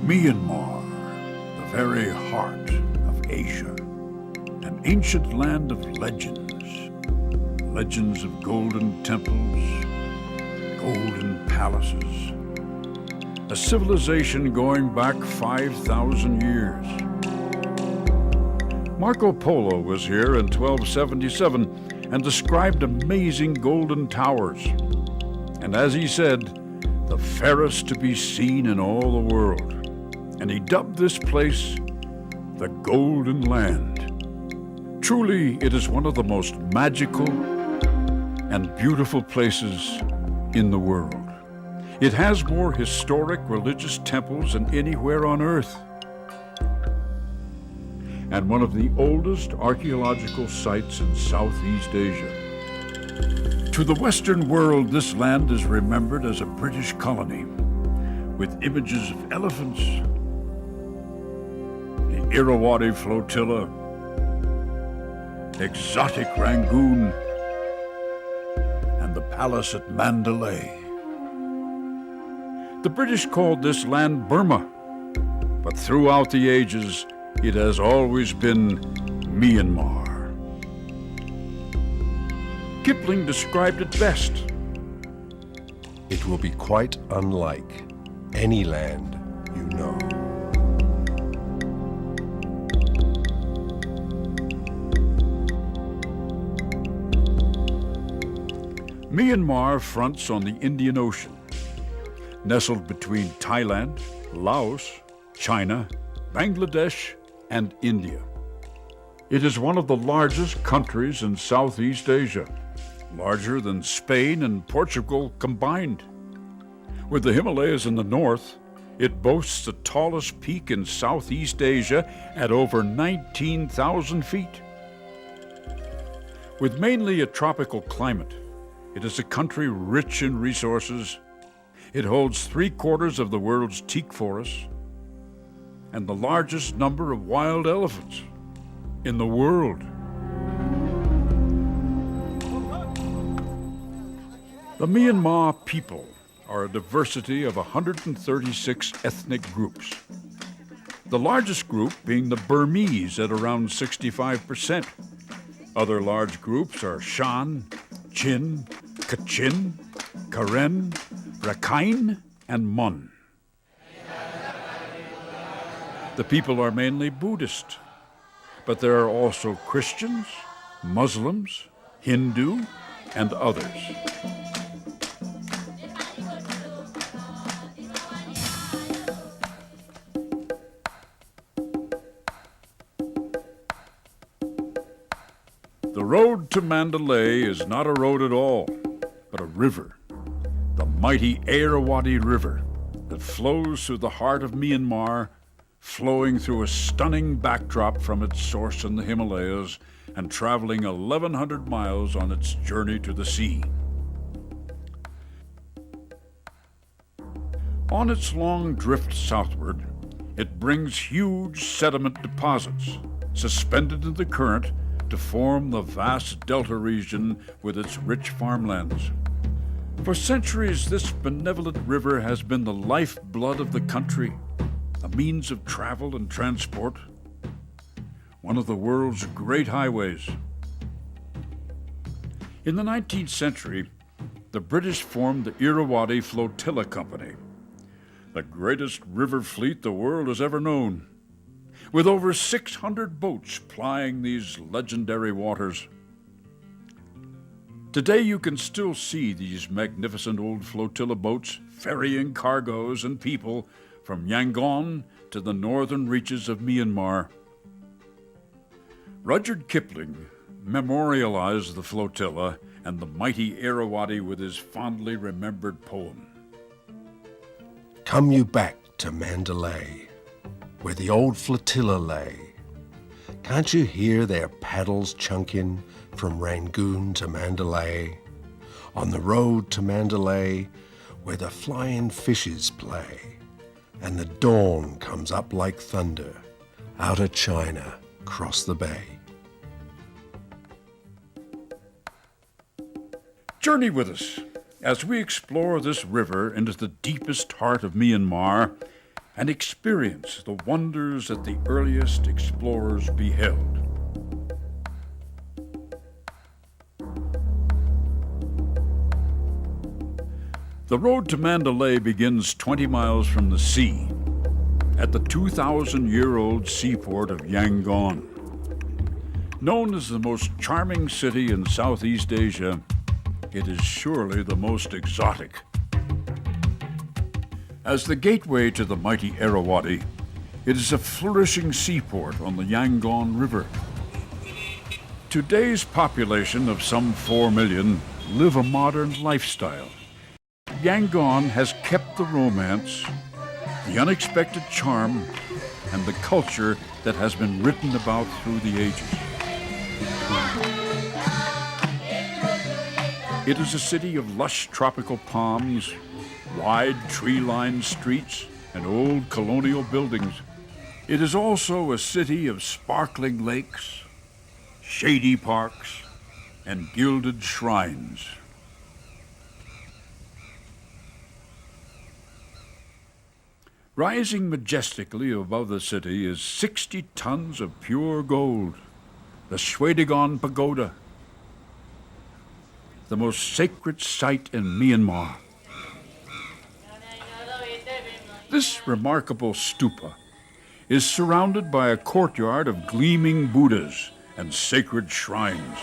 Myanmar, the very heart of Asia, an ancient land of legends, legends of golden temples, golden palaces, a civilization going back 5,000 years. Marco Polo was here in 1277 and described amazing golden towers, and as he said, the fairest to be seen in all the world. And he dubbed this place the Golden Land. Truly, it is one of the most magical and beautiful places in the world. It has more historic religious temples than anywhere on earth, and one of the oldest archaeological sites in Southeast Asia. To the Western world, this land is remembered as a British colony, with images of elephants, Irrawaddy flotilla, exotic Rangoon, and the palace at Mandalay. The British called this land Burma, but throughout the ages, it has always been Myanmar. Kipling described it best. It will be quite unlike any land you know. Myanmar fronts on the Indian Ocean, nestled between Thailand, Laos, China, Bangladesh, and India. It is one of the largest countries in Southeast Asia, larger than Spain and Portugal combined. With the Himalayas in the north, it boasts the tallest peak in Southeast Asia at over 19,000 feet. With mainly a tropical climate, it is a country rich in resources. It holds 3/4 of the world's teak forests and the largest number of wild elephants in the world. The Myanmar people are a diversity of 136 ethnic groups. The largest group being the Burmese at around 65%. Other large groups are Shan, Chin, Kachin, Karen, Rakhine, and Mon. The people are mainly Buddhist, but there are also Christians, Muslims, Hindu, and others. The road to Mandalay is not a road at all, but a river, the mighty Irrawaddy River that flows through the heart of Myanmar, flowing through a stunning backdrop from its source in the Himalayas and traveling 1,100 miles on its journey to the sea. On its long drift southward, it brings huge sediment deposits suspended in the current to form the vast delta region with its rich farmlands. For centuries, this benevolent river has been the lifeblood of the country, a means of travel and transport, one of the world's great highways. In the 19th century, the British formed the Irrawaddy Flotilla Company, the greatest river fleet the world has ever known, with over 600 boats plying these legendary waters. Today you can still see these magnificent old flotilla boats ferrying cargoes and people from Yangon to the northern reaches of Myanmar. Rudyard Kipling memorialized the flotilla and the mighty Irrawaddy with his fondly remembered poem. Come you back to Mandalay, where the old flotilla lay. Can't you hear their paddles chunking from Rangoon to Mandalay? On the road to Mandalay, where the flying fishes play, and the dawn comes up like thunder, out of China, across the bay. Journey with us as we explore this river into the deepest heart of Myanmar and experience the wonders that the earliest explorers beheld. The road to Mandalay begins 20 miles from the sea at the 2,000-year-old seaport of Yangon. Known as the most charming city in Southeast Asia, it is surely the most exotic. As the gateway to the mighty Irrawaddy, it is a flourishing seaport on the Yangon River. Today's population of some 4 million live a modern lifestyle. Yangon has kept the romance, the unexpected charm, and the culture that has been written about through the ages. It is a city of lush tropical palms, wide tree-lined streets, and old colonial buildings. It is also a city of sparkling lakes, shady parks, and gilded shrines. Rising majestically above the city is 60 tons of pure gold, the Shwedagon Pagoda, the most sacred site in Myanmar. This remarkable stupa is surrounded by a courtyard of gleaming Buddhas and sacred shrines.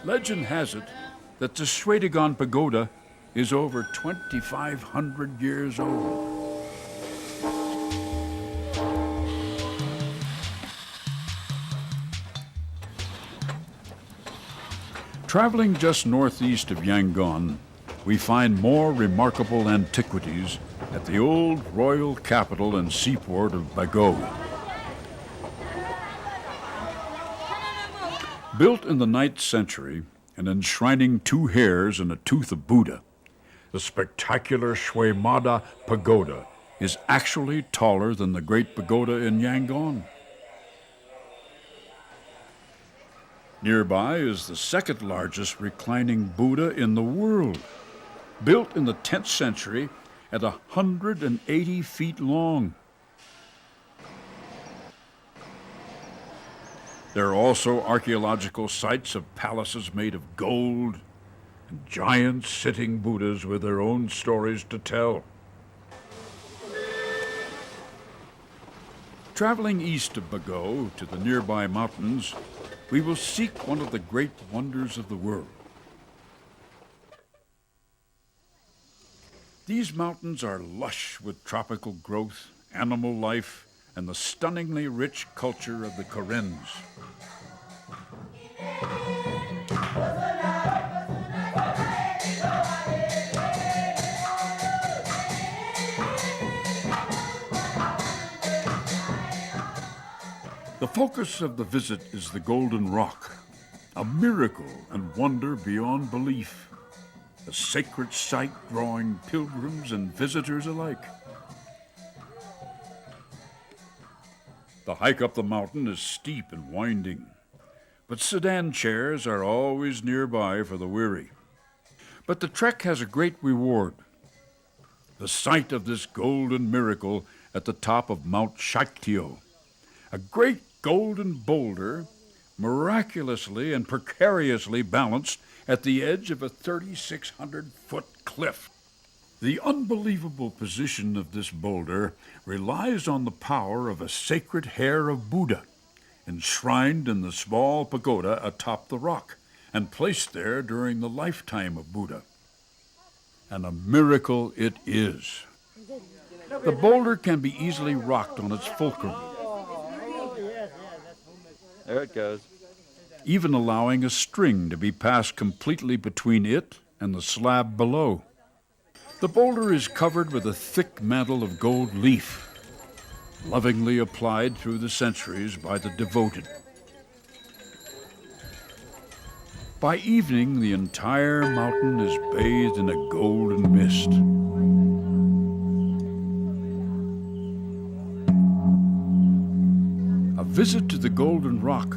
Legend has it that the Shwedagon Pagoda is over 2,500 years old. Traveling just northeast of Yangon, we find more remarkable antiquities at the old royal capital and seaport of Bago. Built in the 9th century and enshrining 2 hares and a tooth of Buddha, the spectacular Shwemada Pagoda is actually taller than the Great Pagoda in Yangon. Nearby is the 2nd largest reclining Buddha in the world, built in the 10th century at 180 feet long. There are also archaeological sites of palaces made of gold and giant sitting Buddhas with their own stories to tell. Traveling east of Bago to the nearby mountains, we will seek one of the great wonders of the world. These mountains are lush with tropical growth, animal life, and the stunningly rich culture of the Karens. The focus of the visit is the Golden Rock, a miracle and wonder beyond belief, a sacred site drawing pilgrims and visitors alike. The hike up the mountain is steep and winding, but sedan chairs are always nearby for the weary. But the trek has a great reward. The sight of this golden miracle at the top of Mount Shaiktyo, a great golden boulder miraculously and precariously balanced at the edge of a 3,600-foot cliff. The unbelievable position of this boulder relies on the power of a sacred hair of Buddha, enshrined in the small pagoda atop the rock, and placed there during the lifetime of Buddha. And a miracle it is. The boulder can be easily rocked on its fulcrum, There it goes. even allowing a string to be passed completely between it and the slab below. The boulder is covered with a thick mantle of gold leaf, lovingly applied through the centuries by the devoted. By evening, the entire mountain is bathed in a golden mist. A visit to the Golden Rock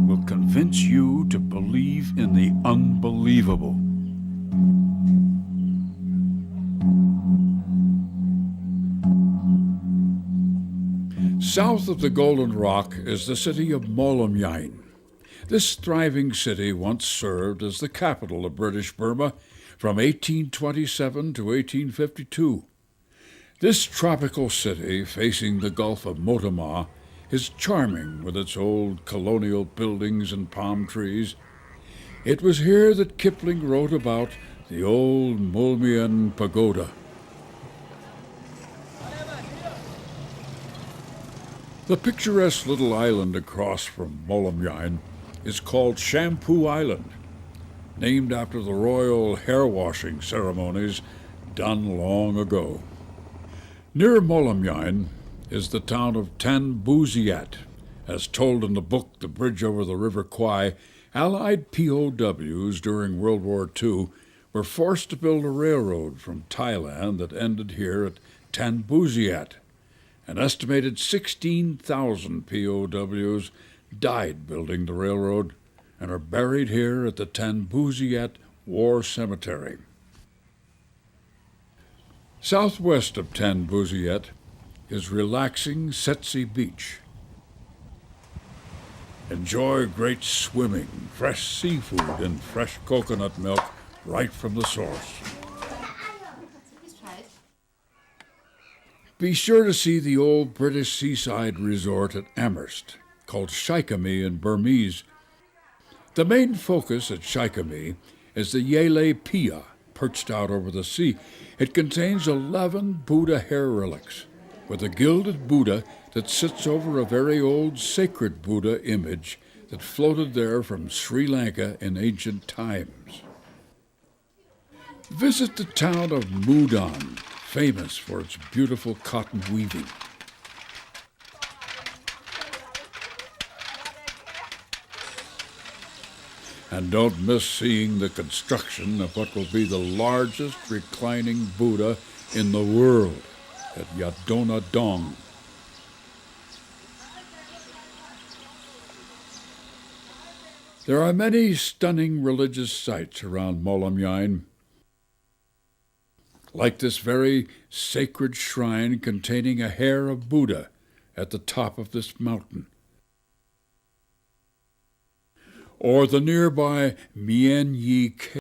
will convince you to believe in the unbelievable. South of the Golden Rock is the city of Myanmar. This thriving city once served as the capital of British Burma from 1827 to 1852. This tropical city, facing the Gulf of Myanmar, is charming with its old colonial buildings and palm trees. It was here that Kipling wrote about the old Mulmian Pagoda. The picturesque little island across from Molomian is called Shampoo Island, named after the royal hair-washing ceremonies done long ago. Near Molomian is the town of Tanbuziat. As told in the book The Bridge Over the River Kwai, Allied POWs during World War II were forced to build a railroad from Thailand that ended here at Tanbuziat. An estimated 16,000 POWs died building the railroad and are buried here at the Tanbuziat War Cemetery. Southwest of Tanbuziat is relaxing Setsi Beach. Enjoy great swimming, fresh seafood, and fresh coconut milk right from the source. Be sure to see the old British seaside resort at Amherst, called Shaikami in Burmese. The main focus at Shaikami is the Yele Pia, perched out over the sea. It contains 11 Buddha hair relics, with a gilded Buddha that sits over a very old sacred Buddha image that floated there from Sri Lanka in ancient times. Visit the town of Mudan, famous for its beautiful cotton weaving. And don't miss seeing the construction of what will be the largest reclining Buddha in the world at Yadona Dong. There are many stunning religious sites around Molomian, like this very sacred shrine containing a hair of Buddha at the top of this mountain, or the nearby Mien Yi Cave.